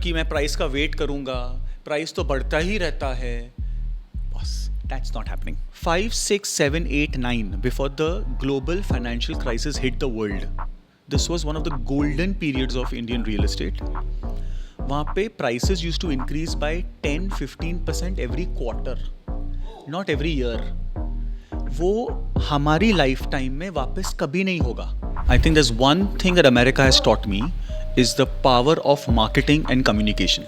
कि मैं प्राइस का वेट करूंगा, प्राइस तो बढ़ता ही रहता है. बस, that's not happening. 5, 6, 7, 8, 9 before the global financial crisis hit the world. This was one of the golden periods of Indian real estate. वहाँ पे prices used to increase by 10-15% every quarter, not every year. वो हमारी life time में वापस कभी नहीं होगा. I think there's one thing that America has taught me is the power of marketing and communication.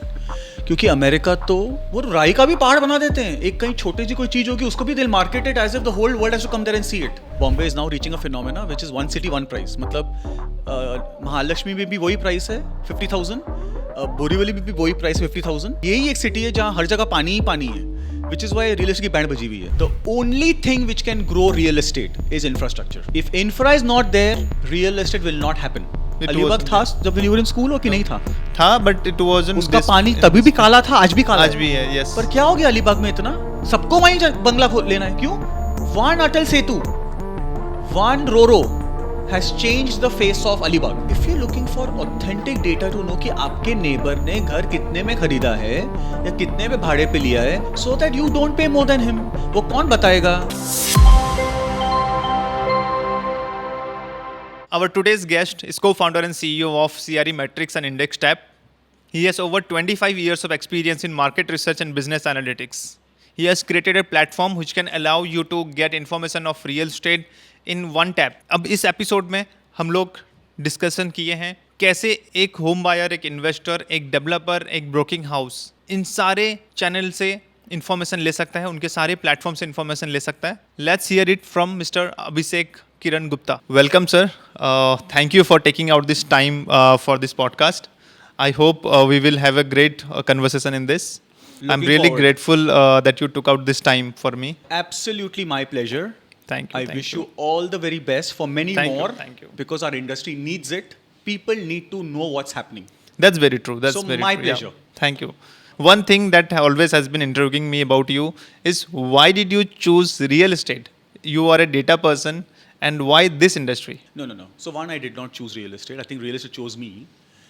क्योंकि अमेरिका तो वो राई का भी पहाड़ बना देते हैं. एक कहीं छोटी सी कोई चीज होगी उसको भी they'll market it as if the whole world has to come there and see it. Bombay is now reaching a phenomena which is one city one price. मतलब महालक्ष्मी में भी वही प्राइस है 50,000, बोरीवली में भी वही प्राइस 50,000. यही एक सिटी है जहाँ हर जगह पानी ही पानी है. Which is why real estate की बैंड बजी हुई है. The only thing which can grow real estate is infrastructure. If infra is not there, real estate will not happen. Alibag था जब you were in school, कि नहीं था? था, but it wasn't. उसका पानी तभी भी काला था, आज भी काला आज भी है, yes. पर क्या हो गया अलीबाग में इतना? सबको वहीं बंगला लेना है. क्यों? One Atal Setu, one Roro has changed the face of Alibag. If you're looking for authentic data to know कि आपके नेबर ने घर कितने में खरीदा है या कितने में भाड़े पे लिया है, so that you don't pay more than him, वो कौन बताएगा? Our today's guest is co-founder and CEO of CRE Metrics and Index Tab. He has over 25 years of experience in market research and business analytics. He has created a platform which can allow you to get information of real estate in one tap. अब इस episode में हम लोग discussion किए हैं कैसे एक home buyer, एक इन्वेस्टर, एक डेवलपर, एक ब्रोकिंग हाउस इन सारे चैनल से इंफॉर्मेशन ले सकता है, उनके सारे प्लेटफॉर्म से इंफॉर्मेशन ले सकता है. Let's hear it from mister Abhishek Kiran Gupta. Welcome, sir. Thank you for taking out this time for this podcast. I hope we will have a great conversation in this. I'm really grateful that you took out this time for me. Absolutely my pleasure. Thank you. I wish you all the very best for many more. Thank you. Because our industry needs it. People need to know what's happening. That's very true. That's so very my true. pleasure. Yeah. Thank you. One thing that always has been intriguing me about you is why did you choose real estate? You are a data person. And why this industry? No. So one, I did not choose real estate. I think real estate chose me.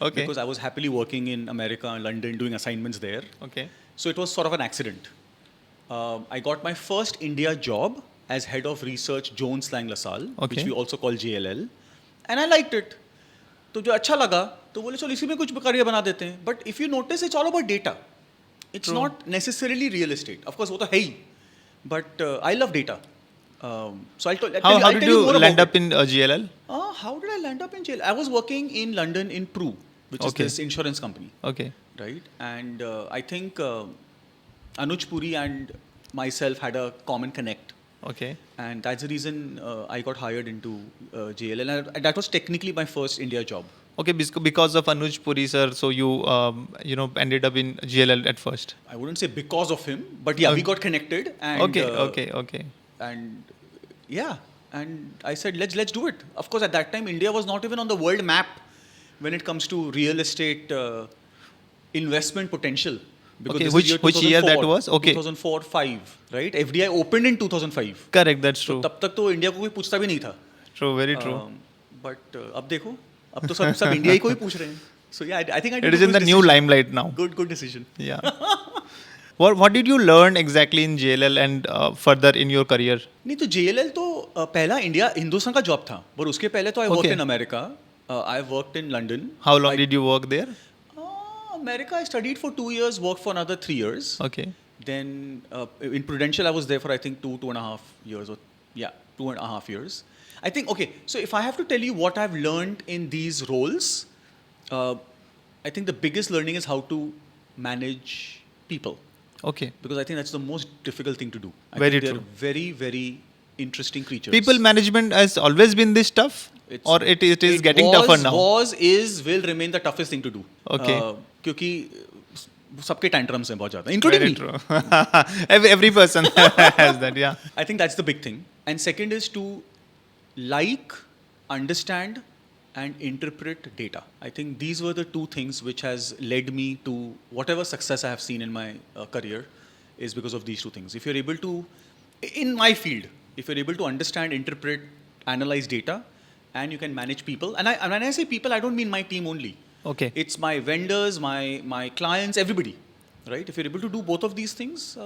Okay. Because I was happily working in America and London doing assignments there. Okay. So it was sort of an accident. I got my first India job as head of research Jones Lang LaSalle, Okay. which we also call JLL. And I liked it. तो जो अच्छा लगा तो बोले चलो इसी में कुछ करियर बना देते हैं. But if you notice, it's all about data. It's True. not necessarily real estate. Of course, वो तो है ही. But I love data. So I'll tell How you did you more land about up in GLL? How did I land up in jail? I was working in London in Pru, which is Okay. this insurance company, Okay. right? And I think Anuj Puri and myself had a common connect. Okay. And that's the reason I got hired into JLL. And that was technically my first India job. Okay, because of Anuj Puri sir, so you ended up in GLL at first. I wouldn't say because of him, but yeah, we got connected. And, Okay. And yeah, and I said let's do it. Of course, at that time India was not even on the world map when it comes to real estate investment potential. Because Okay, this is which year that 2004, was? Okay. 2004-5, right? FDI opened in 2005. Correct, that's true. तब तक तो India को कोई पूछता भी नहीं था. True, very true. But अब देखो, अब तो सब इंडिया ही को ही पूछ रहे हैं. So yeah, I think I did It is a in good the new decision. limelight now. Good decision. Yeah. What did you learn exactly in JLL and further in your career? नहीं तो JLL तो पहला हिंदुस्तान का job था. पर उसके पहले तो I worked Okay. in America. I worked in London. How long did you work there? America, I studied for 2 years, worked for another 3 years. Okay. Then in Prudential, I was there for I think 2.5 years. 2.5 years. I think, okay, so if I have to tell you what I've learned in these roles, I think the biggest learning is how to manage people. Okay. Because I think that's the most difficult thing to do. I Very think true. They're very, very interesting creatures. People management has always been this tough? Or it is getting tougher now? Will remain the toughest thing to do. Okay. क्योंकि सबके tantrums हैं बहुत ज़्यादा, including Very me. true. Every person has that, yeah. I think that's the big thing. And second is to understand and interpret data. I think these were the two things which has led me to whatever success I have seen in my career is because of these two things. If you're able to, in my field, if you're able to understand, interpret, analyze data, and you can manage people, and when I say people, I don't mean my team only. Okay. It's my vendors, my clients, everybody, right? If you're able to do both of these things,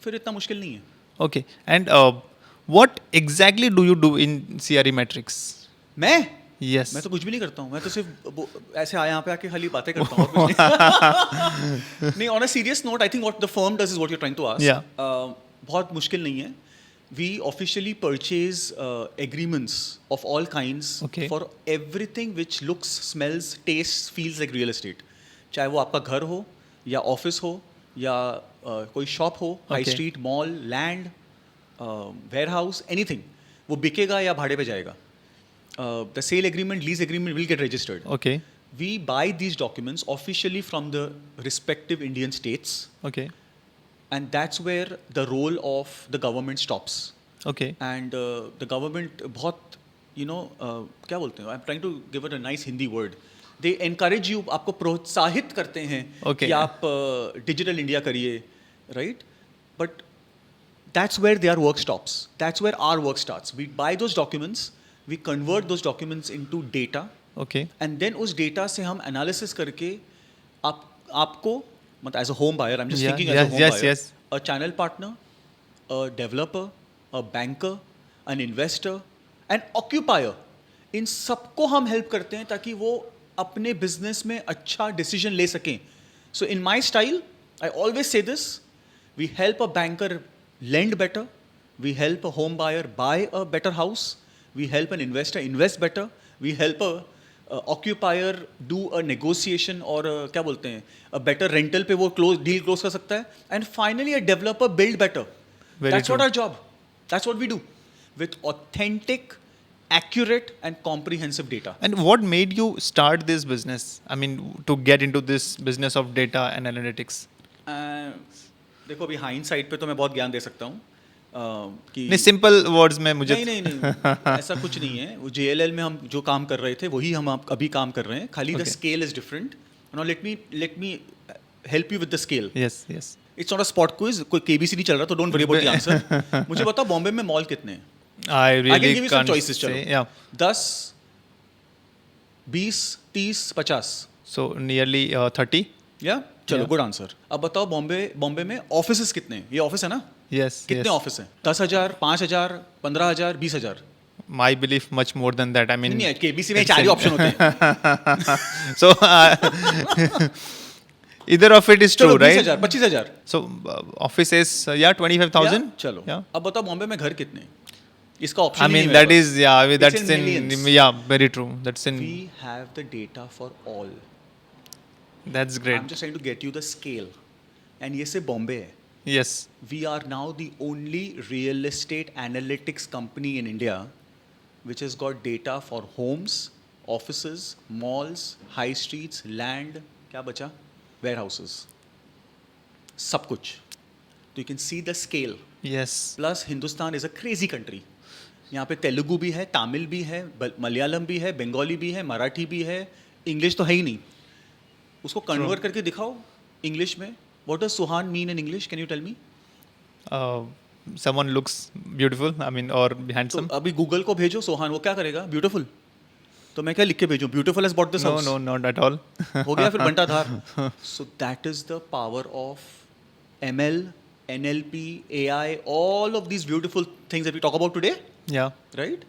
फिर इतना मुश्किल नहीं है. Okay. And what exactly do you do in CRE Matrix? मैं Yes. मैं तो कुछ भी नहीं करता हूँ. मैं तो सिर्फ ऐसे यहाँ पे आके खाली बातें करता हूँ. और कुछ नहीं. नहीं, on a serious note, I think what the firm does is what you're trying to ask. Yeah. बहुत मुश्किल नहीं है. We officially purchase agreements of all kinds Okay. for everything which looks, smells, tastes, feels like real estate. चाहे वो आपका घर हो या ऑफिस हो या कोई शॉप हो, high Okay. Street, mall, land, warehouse, anything. वो बिकेगा या भाड़े पे जाएगा. The sale agreement, lease agreement will get registered. Okay. We buy these documents officially from the respective Indian states, Okay. and that's where the role of the government stops. Okay. And the government बहुत क्या बोलते हैं, I'm trying to give it a nice Hindi word. They encourage you, आपको प्रोत्साहित करते हैं Okay. कि आप डिजिटल इंडिया करिए, right? But that's where their work stops. That's where our work starts. We buy those documents, we convert those documents into data, Okay. and then उस data से हम analysis करके आपको मतलब as a home buyer, I'm just Yeah, thinking as a home yes, buyer, yes. a channel partner, a developer, a banker, an investor, an occupier, इन सबको हम help करते हैं ताकि वो अपने business में अच्छा decision ले सकें. So in my style, I always say this: we help a banker lend better, we help a home buyer buy a better house, we help an investor invest better, we help a occupier do a negotiation or क्या बोलते हैं, a better rental पे वो deal close कर सकता है, and finally a developer build better. Very That's true. what our job. That's what we do with authentic, accurate and comprehensive data. And what made you start this business? I mean, to get into this business of data and analytics? देखो अभी hindsight पे तो मैं बहुत ज्ञान दे सकता हूँ कि नहीं, सिंपल वर्ड्स में मुझे नहीं ऐसा कुछ नहीं है. वो JLL में हम जो काम कर रहे थे वही हम अभी काम कर रहे हैं, खाली the Okay. Scale is different. Now let me help you with the scale. Yes yes it's not a spot quiz, कोई KBC नहीं चल रहा, तो don't worry about the answer. मुझे बताओ बॉम्बे में मॉल कितने हैं? आई I can really give you some can't choices. से चलो या 10, 20, 30, 50. So nearly 30. या चलो Yeah. Good answer. अब बताओ बॉम्बे में ऑफिसेस कितने हैं? ये ऑफिस है ना? यस कितने ऑफिस हैं? 10,000, 5,000, 15,000, 20,000? My belief much more than that. I mean नहीं, KBC में 4 ही ऑप्शन होते हैं. so either of it is चलो true, right? 20,000, 25,000. So office is 25,000. चलो Yeah. अब बताओ बॉम्बे में घर कितने हैं? इसका I option mean that is that's in in millions. yeah, very true. That's in We have the data for all. that's I'm great. just trying to get you the scale. And ये सिर्फ बॉम्बे है. Yes. We are now the only real estate analytics company in India which has got data for homes, offices, malls, high streets, land, क्या बचा? Warehouses. सब कुछ. So you can see the scale. Yes. Plus Hindustan is a crazy country. यहाँ पे तेलुगु भी है, तमिल भी है, मलयालम भी है, बंगाली भी है, मराठी भी है, इंग्लिश तो है ही नहीं. उसको कन्वर्ट करके दिखाओ इंग्लिश में. What does Suhan mean in English? Can you tell me? Someone looks beautiful. I mean, or handsome. तो अभी गूगल को भेजो सोहान, वो क्या करेगा? ब्यूटीफुल. तो मैं क्या लिख के भेजूं? Beautiful has bought this No, house. no, not at all. हो गया फिर बंटाधार. So that is the power of ML, NLP, AI, all of these beautiful things that we talk about today, Yeah. right?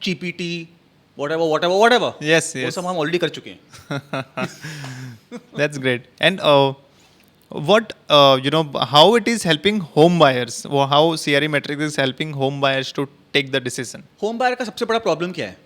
GPT, whatever. Yes, वो yes. सब हम already कर चुके हैं. That's great. And what how it is helping home buyers, or how CRE Matrix is helping home buyers to take the decision? Home buyer का सबसे बड़ा problem क्या है?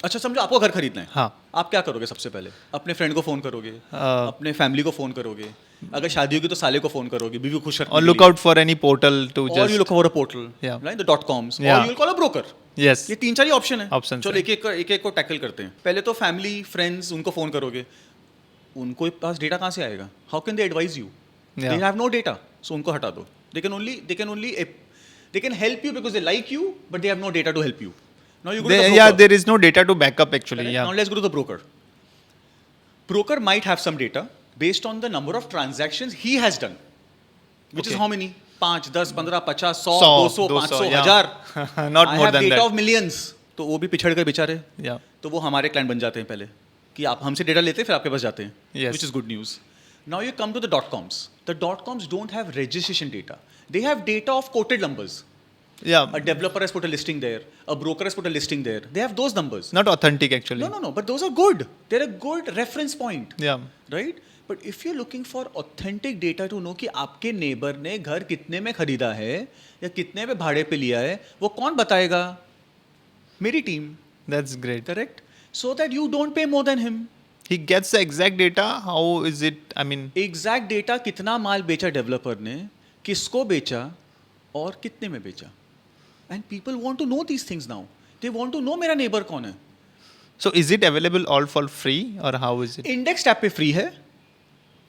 अच्छा समझो आपको घर खरीदना है. हाँ. आप क्या करोगे सबसे पहले? अपने फ्रेंड को फोन करोगे, हाँ. अपने फैमिली को फोन करोगे, अगर शादी होगी तो साले को फोन करोगे, बीवी को खुश रखने Or के look लिए. out for any portal to Or just you look for a portal, Yeah. right? The .coms, or Yeah. you will call a broker. yes. ये 3-4 ही ऑप्शन है. Options चलो हैं. एक एक को टैकल करते हैं. पहले तो फैमिली, फ्रेंड्स, उनको फोन करोगे. उनको पास डेटा कहाँ से आएगा? How can they advise you? Yeah. They have no data, so उनको हटा दो. They can help you because they like you, but they have no data to help you. Now you go to the broker. Yeah, there is no data to back up actually. Correct? Yeah. Now let's go to the broker. Broker might have some data based on the number of transactions he has done, which is Okay. how many? 5, 10, 15, 50, 100, 100, 200, 500, yeah. 1000. Not I more have than data that. of millions. तो वो भी पिछड़ गए बेचारे. Yeah. तो वो हमारे client बन जाते हैं पहले. कि आप हमसे डेटा लेते हैं फिर आपके पास जाते हैं, Yes. which is good news. Now you come to the dot coms. The dot coms don't have registration data. They have data of quoted numbers. Yeah, A developer has put a listing there. A broker has put a listing there. They have those numbers. not authentic actually. No. But those are good. They're a good reference point. Yeah, Right? But if you're looking for authentic data to know कि आपके neighbour ने घर कितने में खरीदा है या कितने में भाड़े पे लिया है, वो कौन बताएगा? मेरी team. that's great. Correct? So that you don't pay more than him. He gets the exact data. How is it? I mean, exact data कितना माल बेचा डेवलपर ने, किसको बेचा और कितने में बेचा. And people want to know these things now. They want to know मेरा नेबर कौन है. so is it available all for free or how is it? Index app पे फ्री है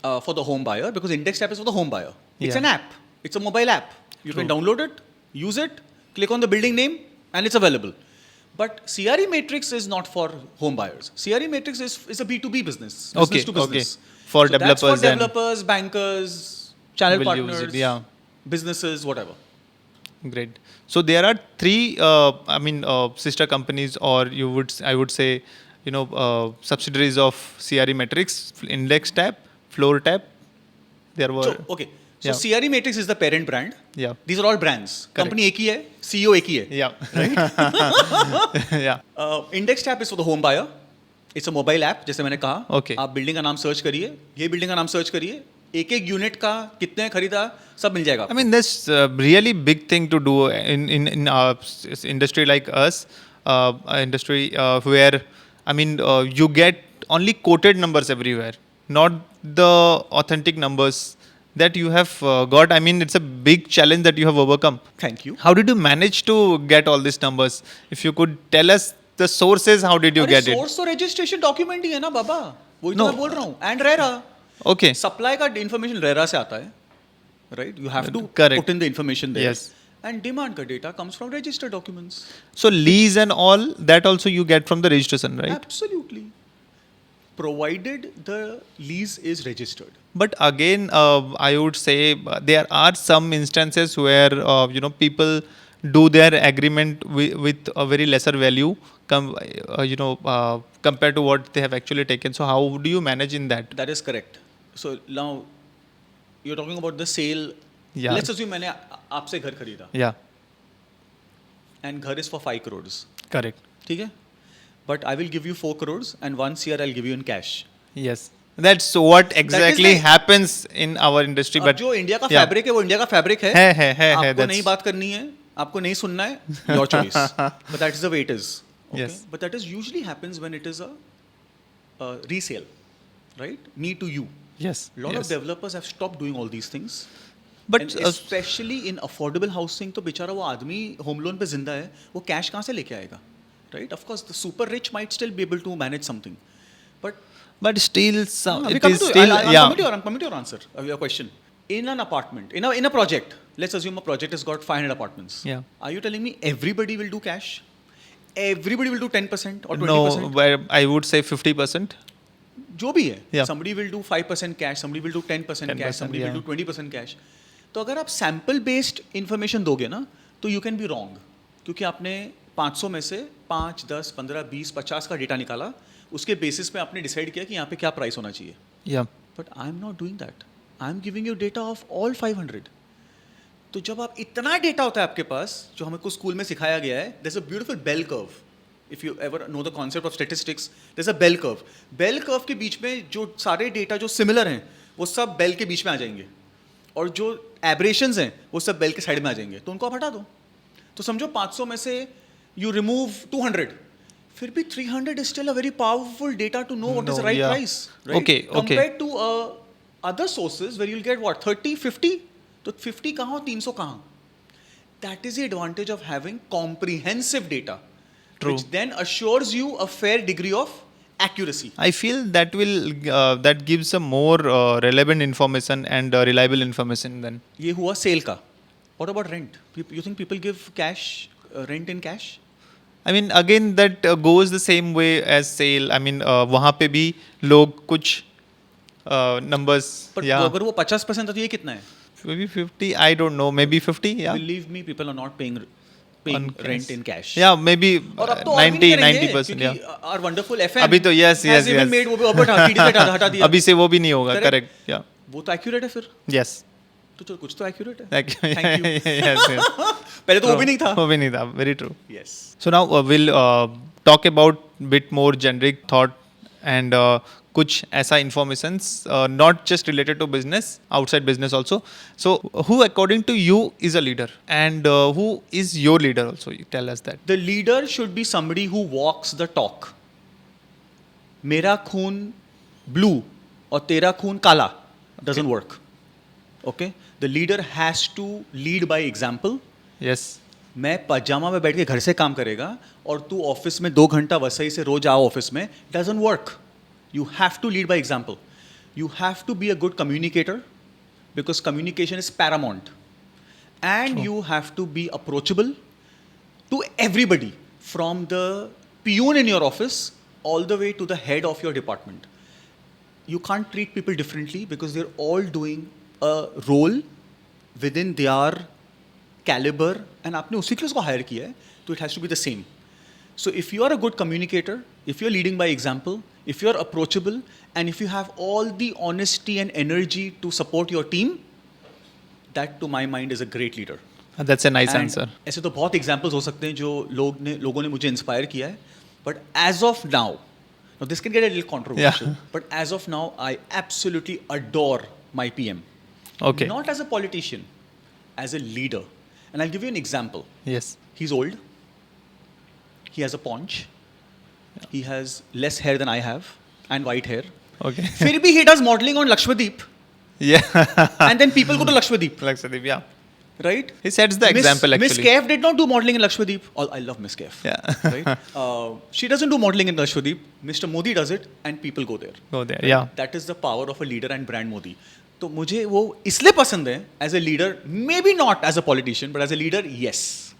for the home buyer, because index app is for the home buyer. It's Yeah. An app, it's a mobile app. You can True. Download it, use it, click on the building name and it's available. But CRE Matrix is not for home buyers. CRE Matrix is a B2B business. Okay, Business to business. okay. For So that's for developers and- developers, bankers, channel Will use partners, it, yeah. businesses, whatever. Great. So there are three, sister companies, or I would say, subsidiaries of CRE Matrix: Index Tab, Floor Tab. There were, So, okay. So Yeah. CRE Matrix is the parent brand. yeah, These are all brands. Company एक ही है, CEO एक ही है. yeah, yeah. Index Tab is for the home buyer. It's a mobile app, जैसे मैंने कहा. Okay. आप building का नाम सर्च करिए, ये बिल्डिंग का नाम सर्च करिए, एक एक यूनिट का कितने खरीदा सब मिल जाएगा. I mean, that's really big thing to do in our industry like us, industry where you get only quoted numbers everywhere, not the authentic numbers that you have got. I mean, it's a big challenge that you have overcome. Thank you. How did you manage to get all these numbers? If you could tell us the sources, how did you अरे get it? Source तो registration document ही है ना बाबा. वही तो No. मैं बोल रहा हूँ. And RERA Okay. सप्लाई का इन्फॉर्मेशन रेरा से आता है. Right, you have to Correct. Put in the information there. Yes. And demand का data comes from registered documents. So lease and all that also you get from the registration, right? Absolutely. Provided the lease is registered. But again, I would say there are some instances where people do their agreement with a very lesser value, compared to what they have actually taken. So how do you manage in that? That is correct. So now you're talking about the sale. Yeah. Let's assume मैंने आपसे घर खरीदा Yeah, and घर is for 5 crores. correct. ठीक है? But I will give you 4 crores and 1 CR I'll give you in cash. Yes, that's what exactly the- happens in our industry. अब But जो India का yeah. फैब्रिक है वो India का fabric है. है, आपको that's- नहीं बात करनी है, आपको नहीं सुनना है, your choice. But that is the way it is. Okay? Yes. But that is usually happens when it is a resale, right? Me to you. Yes, A lot yes. of developers have stopped doing all these things. But And especially in affordable housing, तो बेचारा वो आदमी home loan पे जिंदा है, वो cash कहाँ से लेके आएगा? Right? Of course, the super rich might still be able to manage something, but still some we it come is to still I'm yeah. coming to your answer, your question. In an apartment, in a project, let's assume a project has got 500 apartments. Yeah. Are you telling me everybody will do cash? Everybody will do 10% or 20%? No, where I would say 50%. जो भी है. Yeah. Somebody will do 5% cash, somebody will do 10% cash, 10%, somebody yeah. will do 20% cash. तो अगर आप sample based information दोगे ना, तो you can be wrong, क्योंकि आपने 500 में से 5, 10, 15, 20, 50 का डेटा निकाला, उसके बेसिस पे आपने डिसाइड किया कि यहाँ पे क्या प्राइस होना चाहिए. Yeah. But I am not doing that. I am giving you data of all 500. तो जब आप इतना डेटा होता है आपके पास, जो हमको स्कूल में सिखाया गया है, there is a beautiful bell curve. If you ever know the concept of statistics, there is a bell curve. Bell curve के बीच में जो सारे डेटा जो सिमिलर हैं, वो सब बेल के बीच में आ जाएंगे, और जो एब्रेशंस हैं वो सब बेल के साइड में आ जाएंगे. तो उनको आप हटा दो. तो समझो 500 में से यू रिमूव 200, फिर भी 300 is still a very powerful data to know what is No, the right yeah. price, right? Okay. Compared to other sources where you'll get what, 30, 50? तो 50 कहाँ और 300 कहाँ? That is the advantage of having comprehensive data, True. which then assures you a fair degree of accuracy. I feel that that gives a more relevant information and reliable information then. ये हुआ cell का. What about rent? You think people give cash, rent in cash? I mean, again, that goes the same way as sale. I mean, वहाँ पे भी लोग कुछ numbers. But Yeah. अगर वो 50% है तो ये कितना है? Maybe 50. I don't know. Maybe 50. Yeah. Believe me, people are not paying paying On rent cash. in cash. Yeah, maybe और अब तो और भी नहीं 90% करेंगे, yeah. क्योंकि our wonderful FM अभी तो yes has even made वो भी अब हटा दिया. अभी से वो भी नहीं होगा. Correct. Correct. Yeah. वो तो accurate है फिर. Yes. तो चलो कुछ तो accurate है. Thank you. Thank you. Yes, yes. पहले तो वो भी नहीं था. वो भी नहीं था. Very true. Yes. So now we'll talk about bit more generic thought and कुछ ऐसा informations not just related to business, outside business also. So who according to you is a leader and who is your leader also? You tell us that. The leader should be somebody who walks the talk. मेरा खून blue और तेरा खून काला doesn't work. Okay? The leader has to lead by example. Yes. मैं पजामा में बैठ के घर से काम करेगा और तू ऑफिस में 2 घंटा वसई से रोज आओ ऑफिस में, doesn't work. You have to lead by example. You have to be a good communicator because communication is paramount. And you have to be approachable to everybody from the peon in your office all the way to the head of your department. You can't treat people differently because they're all doing a role within their caliber and आपने उसी के लिए उसको hire किया है, तो it has to be the same. So if you are a good communicator, if you're leading by example, if you're approachable, and if you have all the honesty and energy to support your team, that to my mind is a great leader. That's a nice And answer. ऐसे तो बहुत examples हो सकते हैं जो लोगों ने मुझे inspire किया है, but as of now this can get a little controversial, Yeah. but as of now, I absolutely adore my PM. Okay. Not as a politician, as a leader. And I'll give you an example. Yes. He's old. He has a paunch. He has less hair than I have and white hair. Okay. फिर भी he does modeling on Lakshadweep. Yeah. And then people go to Lakshadweep, Lakshadweep, yeah. right? He sets the example Miss actually. Kaif did not do modeling in Lakshadweep. Oh, I love Miss Kaif. Yeah. Right? She doesn't do modeling in Lakshadweep. Mr. Modi does it and people go there. Go there. Yeah. That is the power of a leader and brand Modi. तो मुझे वो इसलिए पसंद है as a leader, maybe not as a politician, but as a leader, yes.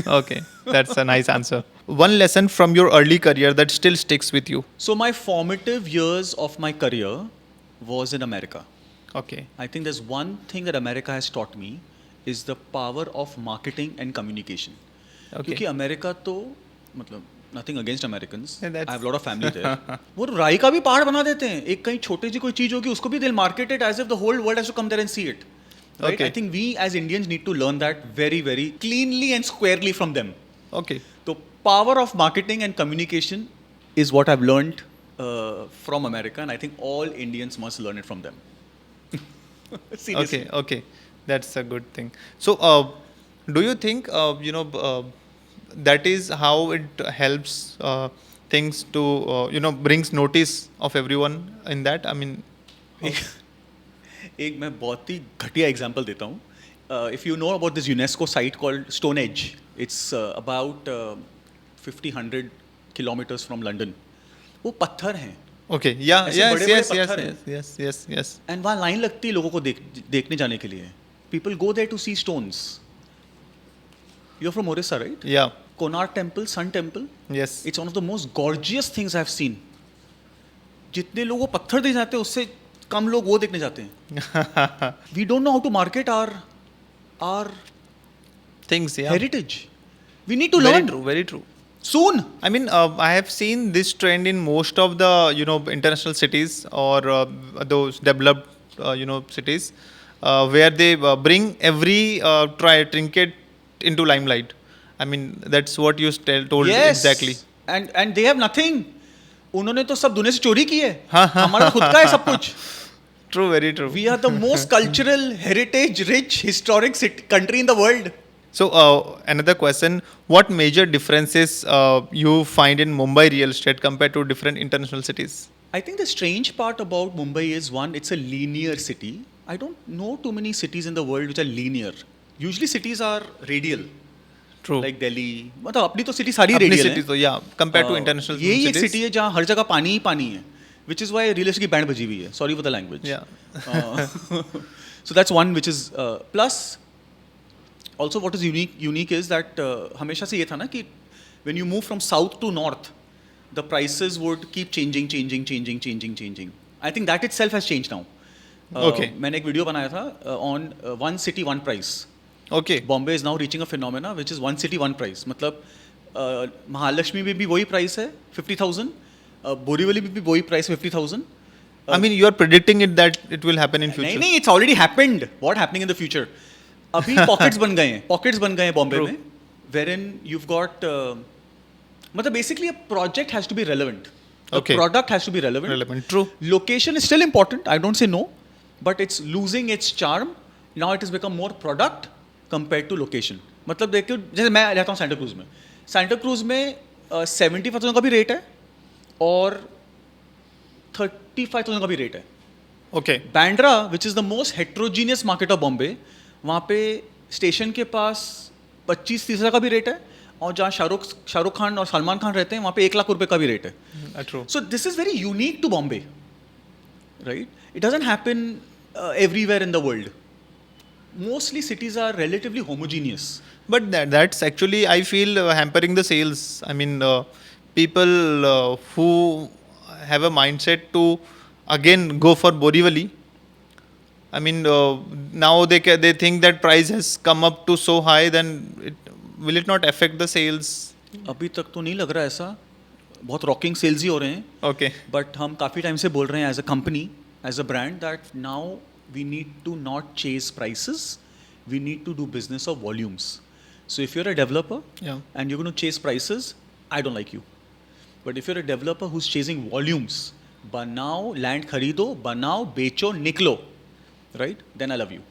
Okay. That's a nice answer. One lesson from your early career that still sticks with you. So my formative years of my career was in America. Okay. I think there's one thing that America has taught me is the power of marketing and communication. Okay. क्योंकि America तो मतलब nothing against Americans. Yeah, that's- I have a lot of family there. वो राई का भी पहाड़ बना देते हैं. एक कहीं छोटी सी कोई चीज होगी उसको भी they'll market it as if the whole world has to come there and see it. Right? Okay. I think we as Indians need to learn that very, very cleanly and squarely from them. Okay. The power of marketing and communication is what I've learned from America, and I think all Indians must learn it from them. Seriously. Okay. Okay. That's a good thing. So, do you think that is how it helps things to brings notice of everyone in that? I mean, एक मैं बहुत ही घटिया example देता हूँ. If you know about this UNESCO site called Stonehenge, it's about 50-100 kilometers from London. वो पत्थर हैं. okay. Yeah. ऐसे Yes. बड़े-बड़े Yes. Yes. पत्थर हैं. Yes. Yes. Yes. Yes. And वहाँ लाइन लगती है लोगों को देखने जाने के लिए. People go there to see stones. You're from Orissa, right? Yeah. Konark Temple, Sun Temple. Yes. It's one of the most gorgeous things I've seen. जितने लोगों को पत्थर देखने जाते हैं उससे कम लोग वो देखने जाते हैं. We don't know how to market our Things. Yeah. heritage. We need to Very learn true. Very true. soon. I mean, I have seen this trend in most of the international cities or those developed cities where they bring every trinket into limelight. I mean, that's what you told Yes. exactly. And they have nothing. उन्होंने तो सब दुनिया से चोरी की है. हाँ, हाँ, हमारा खुद का है सब कुछ. True, very true. We are the most cultural, heritage rich, historic country in the world. So another question: what major differences you find in Mumbai real estate compared to different international cities? I think the strange part about Mumbai is one, it's a linear city. I don't know too many cities in the world which are linear. Usually cities are radial. True. Like Delhi. मतलब अपनी तो city सारी अपनी radial cities है. तो yeah, compared to international यही एक cities. city है जहाँ हर जगह पानी ही पानी है. Which is why real estate की बैंड बजी हुई है. Sorry for the language. Yeah. So that's one which is plus. Also, what is unique is that हमेशा से ये था ना कि when you move from south to north, the prices would keep changing. I think that itself has changed now. Okay. मैंने एक video बनाया था on one city one price. Okay. Bombay is now reaching a phenomena which is one city, one price. मतलब महालक्ष्मी में भी वही price है 50,000, बोरीवली में भी वही price 50,000. I mean, you are predicting it that it will happen in future. नहीं नहीं, it's already happened. What happening in the future? अभी pockets बन गए हैं बॉम्बे True. में, wherein you've got मतलब basically a project has to be relevant. The Okay. product has to be relevant. Relevant. True. Location is still important. I don't say no, but it's losing its charm. Now it has become more product compared to location. मतलब देखो, जैसे मैं रहता हूँ Santa cruise में. Santa cruise में 75,000 का भी रेट है और 35,000 का भी रेट है. Okay. Bandra which is the most heterogeneous market of Bombay, वहाँ पे स्टेशन के पास 25-30 हज़ार का भी रेट है, और जहाँ शाहरुख खान और सलमान खान रहते हैं वहाँ पे 1 लाख रुपए का भी रेट है. True. So this is very unique to Bombay, right? It doesn't happen everywhere in the world. Mostly cities are relatively homogeneous. But that's actually, I feel, hampering the sales. I mean, people who have a mindset to again go for Borivali. I mean, now they think that price has come up to so high, then will it not affect the sales? अभी तक तो नहीं लग रहा ऐसा, बहुत rocking sales ही हो रहे हैं. Okay. बट हम काफ़ी टाइम से बोल रहे हैं as a company, as a brand, that now we need to not chase prices, we need to do business of volumes. So if you're a developer Yeah. and you're going to chase prices, I don't like you. But if you're a developer who's chasing volumes, बनाओ land खरीदो, बनाओ बेचो निकलो, right? Then I love you.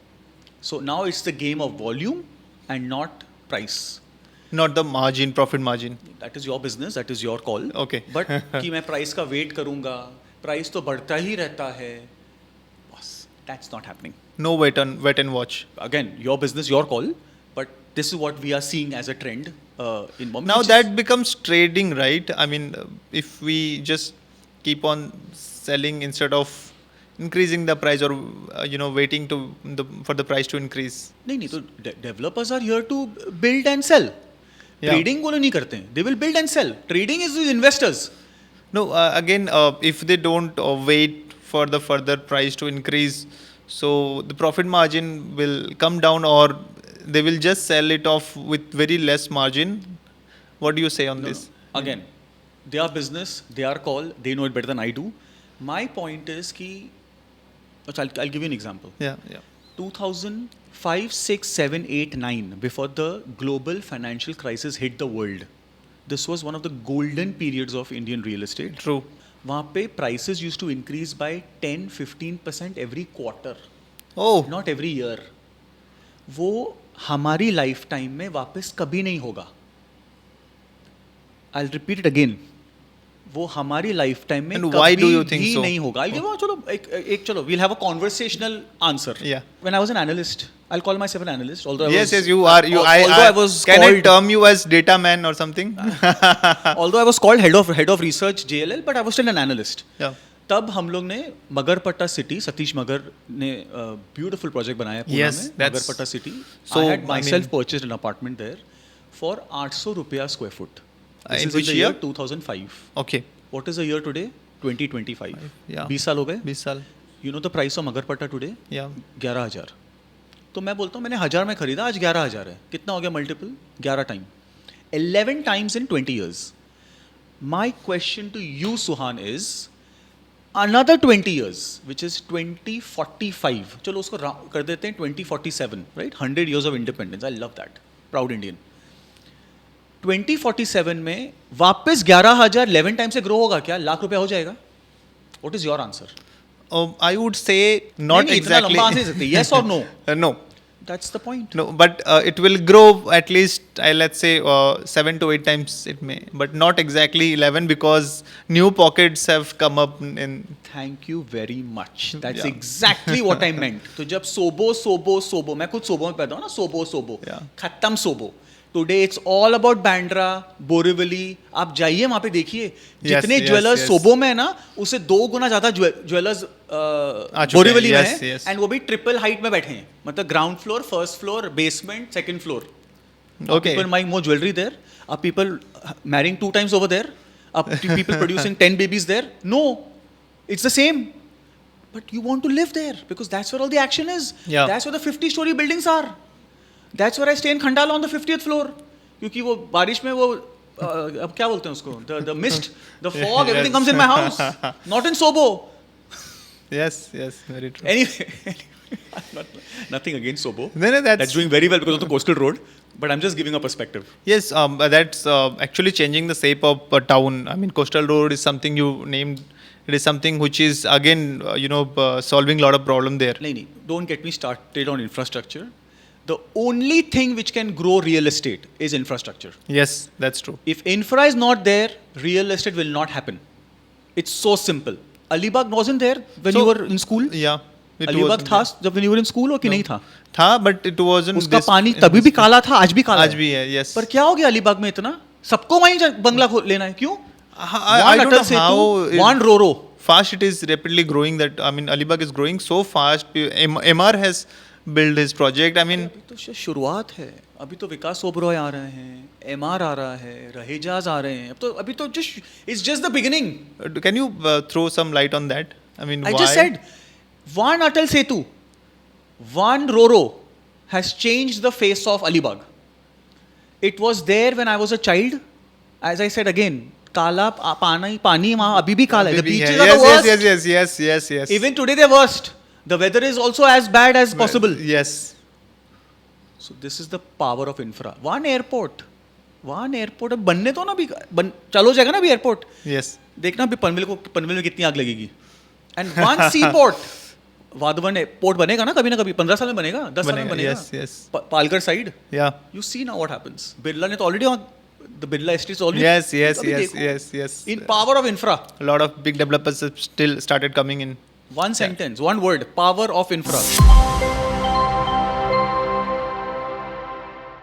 So now it's the game of volume and not price. Not the margin, profit margin. That is your business, that is your call. Okay. But कि मैं price का wait करूंगा, price तो बढ़ता ही रहता है, बस that's not happening. No wait and watch. Again, your business, your call. But this is what we are seeing as a trend in Bombay. Now which that is- becomes trading, right? I mean, if we just keep on selling instead of increasing the price, or waiting for the price to increase. नहीं तो developers are here to build and sell. Yeah. Trading वो लोग नहीं करते हैं. They will build and sell. Trading is with investors. No, again, if they don't wait for the further price to increase, so the profit margin will come down, or they will just sell it off with very less margin. What do you say on this? Again, their business, their call, they know it better than I do. My point is कि I'll give you an example. Yeah. 2005, 6, 7, 8, 9, before the global financial crisis hit the world, this was one of the golden periods of Indian real estate. True. वहाँ पे prices used to increase by 10-15% every quarter, Oh, not every year. वो हमारी life time में वापस कभी नहीं होगा. I'll repeat it again. वो हमारी लाइफ टाइम में And कभी why do you think भी so? नहीं होगा. चलो we'll have a conversational answer. Yeah. When I was an analyst, I'll call myself an analyst. Although I yes, was, you are. although I was can I called, term you as data man or something? although I was called head of research JLL, but I was still an analyst. Yeah. तब हम लोग ने Magarpatta city, Satish मगर ने beautiful project बनाया Poona Yes, में, that's- Magarpatta city. So, I had I myself mean- purchased an apartment there for 800 rupiah square foot. This In is which the year? 2005. Okay. What is the year today? 2025. Yeah. 20 साल हो गए. 20 साल. You know the price of Magarpatta today? Yeah. 11,000. तो मैं बोलता हूँ मैंने 1,000 में खरीदा, आज 11,000 है. कितना हो गया multiple? 11 time. 11 times in 20 years. My question to you, Suhan, is another 20 years, which is 2045. चलो उसको कर देते हैं 2047, right? 100 years of independence. I love that. Proud Indian. 2047 में वापस 11,000 11 टाइम से ग्रो होगा क्या? लाख रुपया हो जाएगा? What is your answer? I would say not नहीं, इतना exactly. लंबा आंसर नहीं सकते. Yes or no? No. That's the point. No, but it will grow at least, let's say, 7 to 8 times it may, but not exactly 11, because new pockets have come up in. Thank you very much. That's Yeah. exactly what I meant. तो जब सोबो मैं खुद सोबो में पैदा हूँ ना, सोबो Yeah. खत्म सोबो. Today it's all about Bandra, Borivali. आप जाइए वहाँ पे देखिए, जितने yes, ज्वेलर्स yes. सोबो में है ना, उससे 2 गुना ज़्यादा ज्वेलर्स चुके हैं. बोरिवली में Yes, है, yes. एंड वो भी ट्रिपल हाइट में बैठे हैं. मतलब ground floor, first floor, basement, second floor. Okay. People buying more jewelry there? Are people marrying 2 times over there? Are people producing 10 babies there? No. It's the same. But you want to live there because that's where all the action is. Yeah. That's where the 50-story buildings are. That's where I stay in Khandala on the 50th floor, क्योंकि वो बारिश में वो अब क्या बोलते हैं उसको, the mist, the fog, everything comes in my house, not in SoBo. Yes, very true. Anyway, nothing against Sobo. No, That's doing very well because of the coastal road. But I'm just giving a perspective. Yes, that's actually changing the shape of a town. I mean, coastal road is something you named. It is something which is again, solving a lot of problem there. Nahi, don't get me started on infrastructure. The only thing which can grow real estate is infrastructure. Yes, that's true. If infra is not there, real estate will not happen. It's so simple. Alibag wasn't there when you were in school? Yeah. Alibag था जब when you were in school, or कि नहीं था? था, but it wasn't. उसका पानी तभी भी काला था, आज भी काला आज भी है, yes. पर क्या हो गया अलीबाग में इतना? सबको वहीं बंगला लेना है, क्यों? I don't know how. One Roro. Fast it is rapidly growing. That I mean, Alibag is growing so fast. MR has built his project. I mean, अभी तो शुरुआत है. अभी तो विकास ओबरॉय आ रहे हैं, MR आ रहा है, रहेजाज आ रहे हैं. अब तो अभी तो it's just the beginning. Can you throw some light on that? I mean, I why? just said one Atal Setu, one Roro has changed the face of Alibag. It was there when I was a child. As I said again, काला पानी वहाँ अभी भी काला है. The beaches are the worst. Yes. Even today they're worst. The weather is also as bad as possible. Yes. So this is the power of infra. One airport अब बनने तो ना भी चलो जाएगा ना भी एयरपोर्ट. Yes. देखना भी पनवेल में कितनी आग लगेगी. And one seaport. Vadhavan port बनेगा ना कभी 15 साल में बनेगा, 10 साल में बनेगा. Yes. Palghar side. Yeah. You see now what happens. Birla ने तो already the Birla Estate is already. Yes. In power of infra. A lot of big developers have still started coming in. One sentence, one word, power of infra.